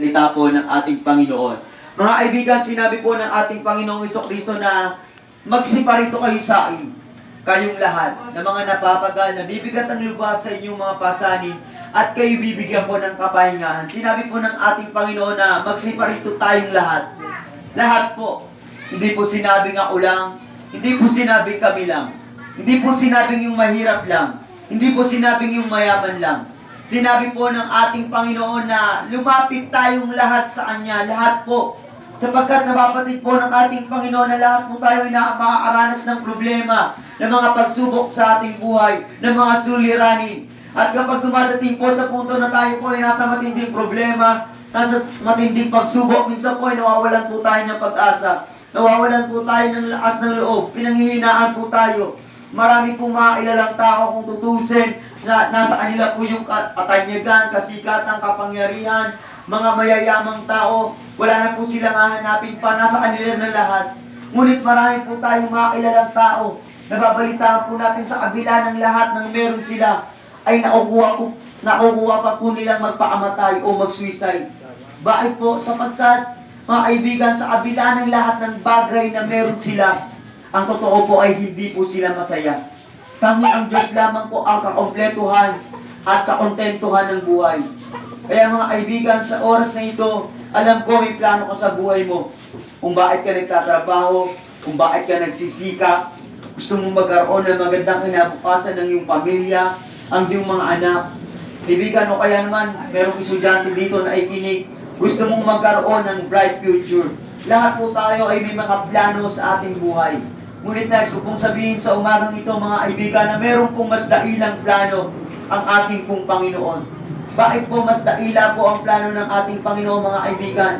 Salita po ng ating Panginoon. Mga kaibigan, sinabi po ng ating Panginoong Jesucristo na magsiparito kayo sa akin, kayong lahat, na mga napapagal, nabibigat ang lubha sa inyong mga pasanin, at kayo bibigyan po ng kapahingahan. Sinabi po ng ating Panginoon na magsiparito tayong lahat. Lahat po. Hindi po sinabing ako lang, hindi po sinabing kami lang, hindi po sinabing yung mahirap lang, hindi po sinabing yung mayaman lang. Sinabi po ng ating Panginoon na lumapit tayong lahat sa Kanya, lahat po. Sapagkat nababatid po ng ating Panginoon na lahat po tayo na makakaranas ng problema, ng mga pagsubok sa ating buhay, ng mga suliranin. At kapag dumadating po sa punto na tayo po ay nasa matinding problema, nasa matinding pagsubok, minsan po ay nawawalan po tayo ng pag-asa. Nawawalan po tayo ng lakas ng loob, pinanghihinaan po tayo. Marami pong mga kilalang tao kung tutusin na nasa kanila po yung katanyagan, kasikatan, kapangyarihan, mga mayayamang tao, wala na po silang hahanapin pa, nasa kanila na lahat. Ngunit marami po tayong mga kilalang tao, nababalitaan po natin sa kabila ng lahat ng meron sila, ay nakukuha pa po nilang magpakamatay o mag-suicide. Bakit po? Sapagkat, mga kaibigan, sa kabila ng lahat ng bagay na meron sila, ang totoo po ay hindi po sila masaya. Kami ang Diyos lamang po ang kakompletuhan at kakontentuhan ng buhay. Kaya mga kaibigan, sa oras na ito, alam ko may plano ko sa buhay mo. Kung bakit ka nagtatrabaho, kung bakit ka nagsisikap, gusto mong magkaroon ng magandang kinabukasan ng iyong pamilya, ang iyong mga anak. Kaibigan, o kaya naman, merong estudyante dito na ikinig, gusto mong magkaroon ng bright future. Lahat po tayo ay may mga plano sa ating buhay. Ngunit nais ko pong sabihin sa umagang ito, mga kaibigan, na meron pong mas dailang plano ang ating pong Panginoon. Bakit po mas daila po ang plano ng ating Panginoon, mga kaibigan?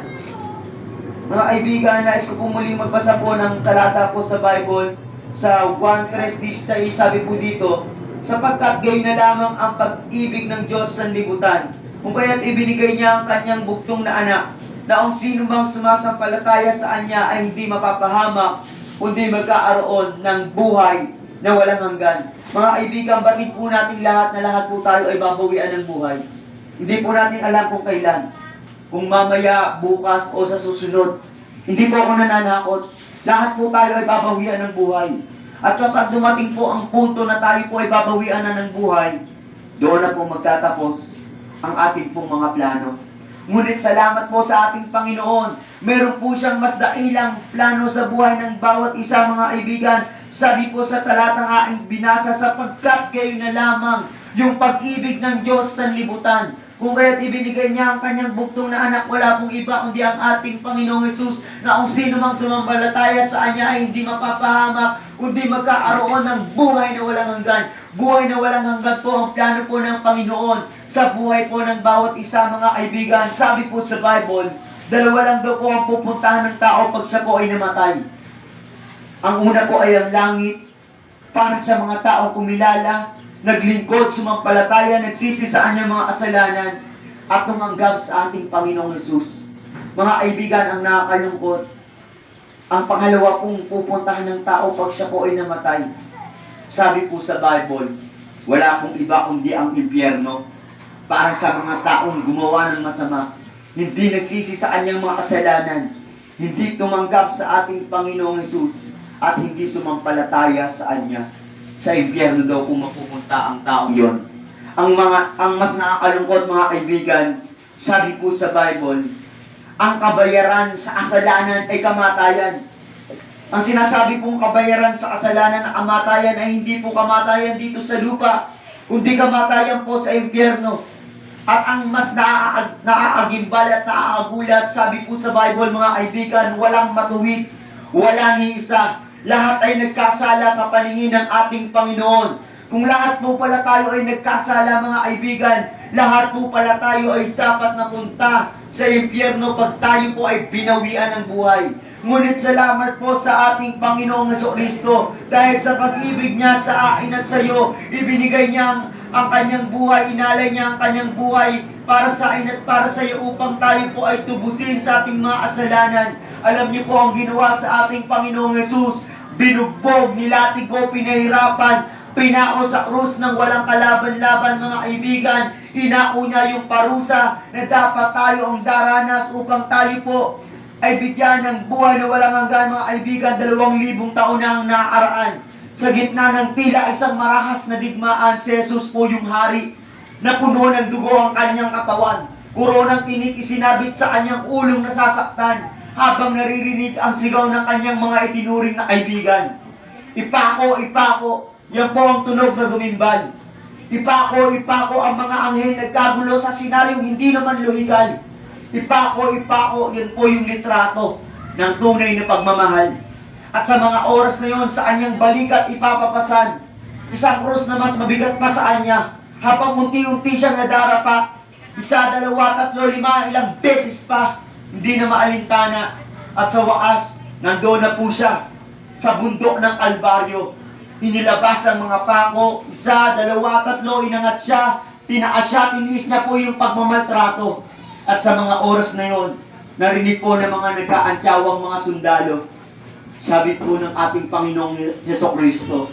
Mga kaibigan, nais ko pong muling magbasa po ng talata po sa Bible, sa 1:3-16, sabi po dito, sapagkat gayon na lamang ang pag-ibig ng Diyos sa libutan, kung kaya't ibinigay niya ang kanyang bugtong na anak, na kung sino mang sumasampalataya sa Kanya ay hindi mapapahamak, kundi magkaaroon ng buhay na walang hanggan. Mga kaibigan, batid po natin lahat na lahat po tayo ay babawian ng buhay. Hindi po natin alam kung kailan. Kung mamaya, bukas, o sa susunod. Hindi po ako nananakot. Lahat po tayo ay babawian ng buhay. At kapag dumating po ang punto na tayo po ay babawian na ng buhay, doon na po magtatapos ang ating pong mga plano. Ngunit salamat po sa ating Panginoon. Meron po siyang mas dailang plano sa buhay ng bawat isa, mga kaibigan. Sabi po sa talatang aking binasa, sapagkat gayon na lamang yung pag-ibig ng Diyos sa libutan. Kung kaya't ibinigay niya ang kanyang bugtong na anak, wala pong iba kundi ang ating Panginoong Hesus, na kung sino mang sumampalataya sa Kanya ay hindi mapapahamak, kundi magkakaroon ng buhay na walang hanggan. Buhay na walang hanggan po ang plano po ng Panginoon sa buhay po ng bawat isa, mga kaibigan. Sabi po sa Bible, dalawa lang daw po ang pupuntahan ng tao pag siya po ay namatay. Ang una po ay ang langit, para sa mga taong kumilala, naglingkod, sumampalataya, nagsisi sa kanyang mga kasalanan, at tumanggap sa ating Panginoong Hesus. Mga kaibigan, ang nakakalungkot, ang pangalawa pong pupuntahan ng tao pag siya po ay namatay. Sabi po sa Bible, wala pong iba kundi ang impyerno, para sa mga taong gumawa ng masama, hindi nagsisi sa kanyang mga kasalanan, hindi tumanggap sa ating Panginoong Hesus, at hindi sumampalataya sa Kanya. Sa impyerno daw kung mapupunta ang taong yon. Ang mas nakakalungkot, mga kaibigan, sabi po sa Bible, ang kabayaran sa kasalanan ay kamatayan. Ang sinasabi pong kabayaran sa kasalanan na kamatayan ay hindi po kamatayan dito sa lupa, kundi kamatayan po sa impyerno. At ang mas naaagimbal at naaagulat, sabi po sa Bible, mga kaibigan, walang matuwid, walang isa. Lahat ay nagkasala sa paningin ng ating Panginoon. Kung lahat po pala tayo ay nagkasala, mga kaibigan, lahat po pala tayo ay dapat napunta sa impyerno pag tayo po ay binawian ng buhay. Ngunit salamat po sa ating Panginoong Jesucristo dahil sa pag-ibig niya sa akin at sa iyo, ibinigay niya ang kanyang buhay, inalay niya ang kanyang buhay para sa akin at para sa iyo upang tayo po ay tubusin sa ating mga kasalanan. Alam niyo po ang ginawa sa ating Panginoong Hesus, binugbog, nilatigo, pinahirapan, pinako sa krus ng walang kalaban-laban, mga kaibigan. Inako niya yung parusa na dapat tayo ang daranas upang tayo po ay bigyan ng buhay na walang hanggan, mga kaibigan. 2,000 taon na ang nakaraan. Sa gitna ng tila isang marahas na digmaan, si Jesus po yung hari na puno ng dugo ang kanyang katawan. Koronang tinik isinabit sa kanyang ulong nasasaktan habang naririnig ang sigaw ng kanyang mga itinuring na kaibigan. Ipako, ipako, yan po ang tunog na gumimbal. Ipako, ipako ang mga anghel nagkagulo sa senaryong hindi naman lohikal. Ipako, ipako, yan po yung litrato ng tunay na pagmamahal. At sa mga oras na yon, sa kanyang balikat ipapapasan, isang krus na mas mabigat pa sa kanya, habang unti-unti siyang nadarapa, 1, 2, 3, 5, ilang beses pa, hindi na maalintana. At sa wakas, nandoon na po siya sa bundok ng Kalbaryo. Inilabas ang mga pako, 1, 2, 3, inangat siya, tinaas siya, tiniis na po yung pagmamaltrato. At sa mga oras na yon, narinig po ng mga nagkaantyawang mga sundalo. Sabi po ng ating Panginoong Hesukristo,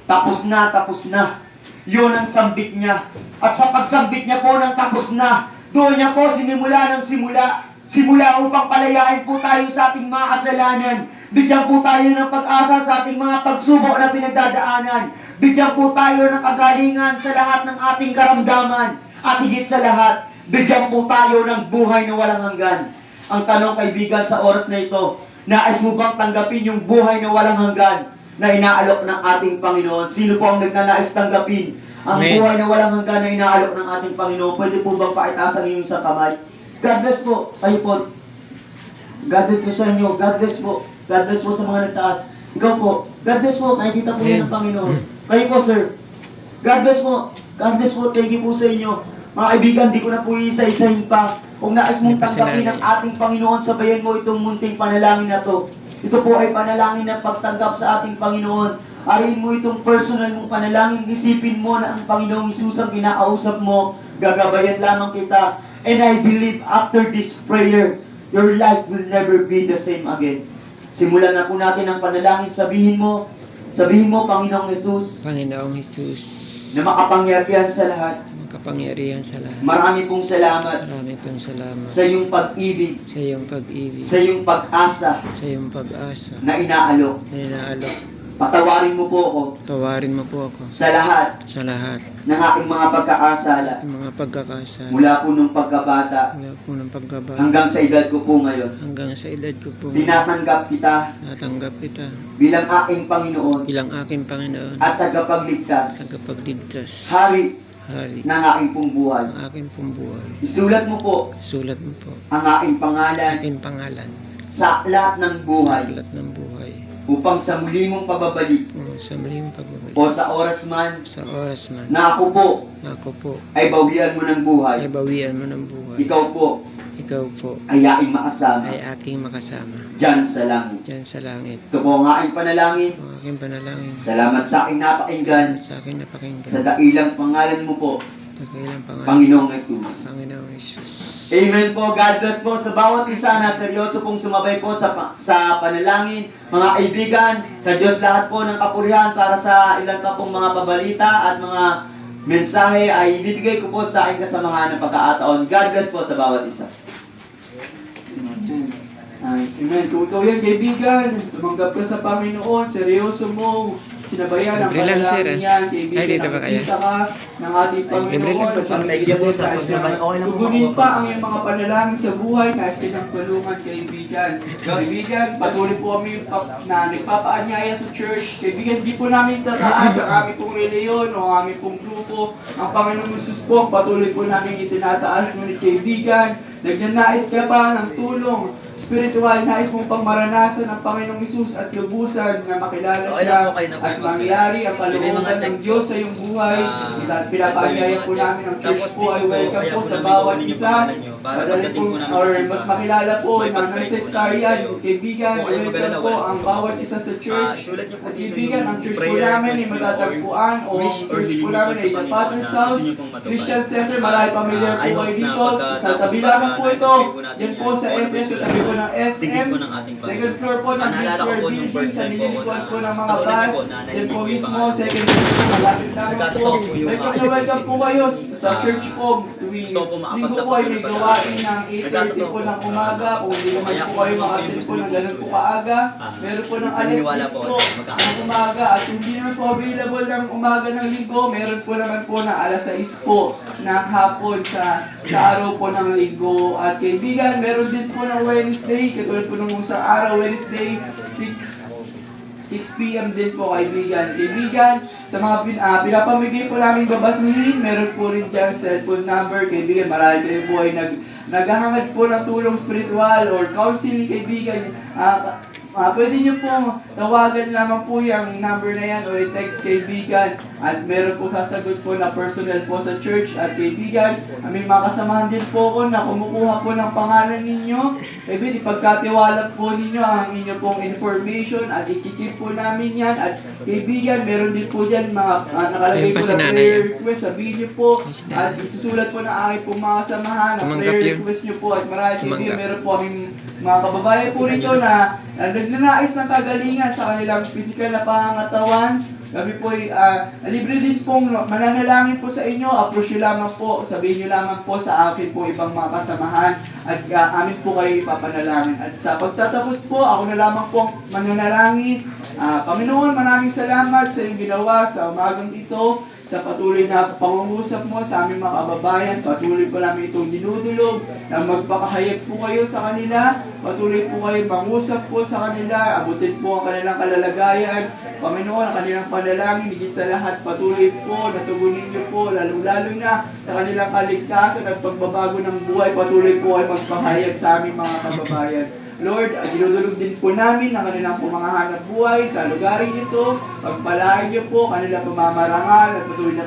tapos na, tapos na. Yun ang sambit niya. At sa pagsambit niya po ng tapos na, doon niya po sinimula ng simula. Simula upang palayain po tayo sa ating mga kasalanan. Bigyan po tayo ng pag-asa sa ating mga pagsubok na pinagdadaanan. Bigyan po tayo ng kagalingan sa lahat ng ating karamdaman. At higit sa lahat, bigyan po tayo ng buhay na walang hanggan. Ang tanong, kaibigan, sa oras na ito, nais mo bang tanggapin yung buhay na walang hanggan na inaalok ng ating Panginoon? Sino po ang nagnanais tanggapin ang Amen. buhay na walang hanggan na inaalok ng ating Panginoon? Pwede po bang pakitasan niyo sa kamay? God bless po. Kayo po. God bless po sa inyo. God bless po. God bless po sa mga nagtaas. Ikaw po. God bless po. Nakikita po yan ng Panginoon. Kayo po, sir. God bless po. God bless po. Thank you po sa inyo. Mga kaibigan, di ko na po isa-isahin pa. Kung nais mong tanggapin ng ating Panginoon, sabayan mo itong munting panalangin na to. Ito po ay panalangin ng pagtanggap sa ating Panginoon. Ariin mo itong personal mong panalangin. Isipin mo na ang Panginoong Hesus ang kinakausap mo. Gagabayan lamang kita. And I believe after this prayer, your life will never be the same again. Simulan na po natin ang panalangin. Sabihin mo, Panginoong Hesus, Panginoong Hesus, na makapangyarihan sa lahat. makapangyarihan sa lahat. Marami pong salamat Marami pong salamat sa iyong pag-ibig, sa iyong pag-ibig, sa iyong pag-asa sa iyong pag-asa na inaalok. na inaalok. Patawarin mo po ako Tawarin mo po ako sa lahat sa lahat ng aking mga pagkakasala ng mga pagkakasala mula po nung pagkabata mula po ng pagbaba hanggang sa edad ko po ngayon. hanggang sa edad ko po. Tinatanggap kita Natanggap kita bilang aking Panginoon bilang aking Panginoon at tagapagligtas, tagapagligtas, Hari hari ng aking pong buhay. ng aking pong buhay. Isulat mo po Sulat mo po ang aking pangalan aking pangalan sa aklat ng sa buhay aklat ng buhay upang sa muli mong pagbabalik sa muling pagbabalik o sa oras man sa oras man na ako po ako po ay bawian mo ng buhay. ay bawian mo ng buhay. Ikaw po Ikaw po ay aking makasama ay aking makasama dyan sa langit. dyan sa langit. Ito po ang aking panalangin. Ang aking panalangin Salamat sa aking napakinggan sa aking napakinggan sa dakilang pangalan mo po, pagkailang pangalan Panginoong Jesus. Panginoong Hesus. Amen po. God bless po sa bawat isa na seryoso pong sumabay po sa panalangin. Mga kaibigan, sa Diyos lahat po ng kapurihan para sa ilan pa pong mga pabalita at mga mensahe ay ibibigay ko po sa aking kasamahan ng pagkakataon. God bless po sa bawat isa. Amen. Totoo yan, kaibigan. Tumanggap ka sa Panginoon. Seryoso mo. Sinabayan ang Libre lang, sir, panalangin yan. Kaibigan, Ay, dito ba kayo? nakikita ka ng ating Libre lang Panginoon. po, sir. Pagpapalagyan mo sa Okay lang po. Tugunin pa ang iyong mga panalangin sa buhay. Nais kitang tulungan, kaibigan. Kaibigan, patuloy po kami na nagpapaanyaya sa church. Kaibigan, di po namin tataas ang aming pong reliyon o ang aming pong grupo. Ang Panginoong Jesus po, patuloy po namin itinataas. Ngunit kaibigan, nagnanais ka pa ng tulong spiritual, nais mong pangmaranasan ng Panginoong Jesus at lubusan na makilala siya at mangyari ang kalooban ng Diyos sa iyong buhay. Pinapaanyaya po namin ang church po ay welcome po sa bawat isa Para madali pagdating po, po namin or sa mas simbahan, makilala po may ng pag-pray po sektaryan, namin kayo. kaibigan, Kung kayo welcome mag-alala, po wala ang po bawat problema. isa sa church. Isulat niyo po At dito kaibigan, yung ang church po prayer namin ay request niyo matatagpuan o or wish or church po hiling niyo namin po ay sa The Panginoon Father's na House gusto niyo pong matupad. Christian Center. Marami pamilyar I po hope kayo na dito. Sa pagkatapos tabi pa lamang po na ito. i-pray po natin Yan yan, po sa kung ano po SS, yung sa tabi po ng tingin SM. po ng ating Panginoon. Second floor po ng Naalala ko Bishop po nung first Building, sa time po ako nililikuan na po ng mga katulad niyo bus. po na Yan narinig po ko yung mismo, pangalan. second floor po, malapit lamang po. Nagkatotoo po yung Welcome aking na welcome po kayo sa Ah, church po. Tuwing gusto ko po linggo po makapagtapos ay na may ng gawain ng Nagkatotoo 8:30 po ng po. umaga. Kung hindi naman Kaya po kung kayo ano makatin yung po ng gusto ganun po niyo, kaaga, ah, meron po ng alas naniniwala 10 po po ako, ng magkakaroon. umaga. At kung hindi naman po available ng umaga ng linggo, meron po naman po na alas 6 po ng hapon sa araw po ng linggo. At kaibigan, meron din po ng Wednesday, katulad po nung sa araw, Wednesday, 6 p.m. din po kaibigan. Kaibigan, sa mga pinapamigay po namin babasnihin, meron po rin dyan cellphone number. Kaibigan, marami kayo po ay naghahangad po ng tulong spiritual or counseling kaibigan. Pwede nyo po tawagan lamang po yung number na yan o i-text kaibigan. At meron po sasagot po na personal po sa church. At kaibigan, may mga kasamahan din po ko na kumukuha po ng pangalan ninyo. Kaibigan, ipagkatiwala po ninyo ang inyo pong information at ikikip po namin yan. At kaibigan, meron din po dyan mga nakalagay Ayun pa po si na nanay, prayer ah. request sa video po. Ayun si At nanay. isusulat po ng aking pong mga kasamahan na Tumanggap prayer yun. request nyo po. At marami kaibigan, Tumanggap. meron po kaming mga kababayan po rito na nagnanais ng kagalingan sa kanilang physical na pangangatawan. Kami po ay libre din pong mananalangin po sa inyo. Approach nyo lamang po, sabihin nyo lamang po sa akin po ibang mga kasamahan at amin po kayo ipapanalangin. At sa pagtatapos po, ako na lamang po mananalangin. Panginoon, maraming salamat sa iyong ginawa sa umagang ito, sa patuloy na pangungusap mo sa aming mga kababayan. Patuloy po namin itong dinudulog na magpakahayag po kayo sa kanila. Patuloy po kayo mangusap po sa kanila. Abutin po ang kanilang kalalagayan. Panginoon, ang kanilang panalangin, higit sa lahat, patuloy po, natugunin niyo po, lalong-lalo na sa kanilang kaligtasan at pagbabago ng buhay. Patuloy po kayo magpahayag sa aming mga kababayan. Lord, dinudulog din po namin ang kanilang mga hanap buhay sa lugarin ito. Pagpalain niyo po kanilang pamamarangal at patuloy na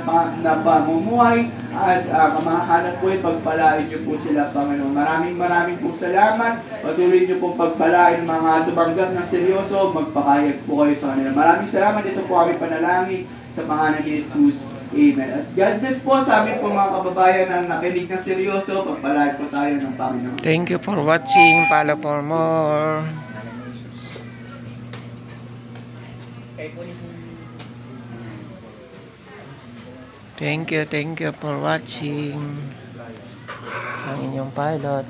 pamumuhay at kamahanap po ay pagpalain niyo po sila, Panginoon. Maraming po salamat. Patuloy niyo po pagpalain mga tumanggap ng seryoso, magpakayag po kayo sa kanila. Maraming salamat. Ito po kami panalangin sa pangalan ni Jesus. Amen. At God bless po sa amin po mga kababayan na nakinig ng seryoso. Pagpalain po tayo ng Panginoon. Thank you for watching. Follow for more. Thank you for watching ang inyong pilot.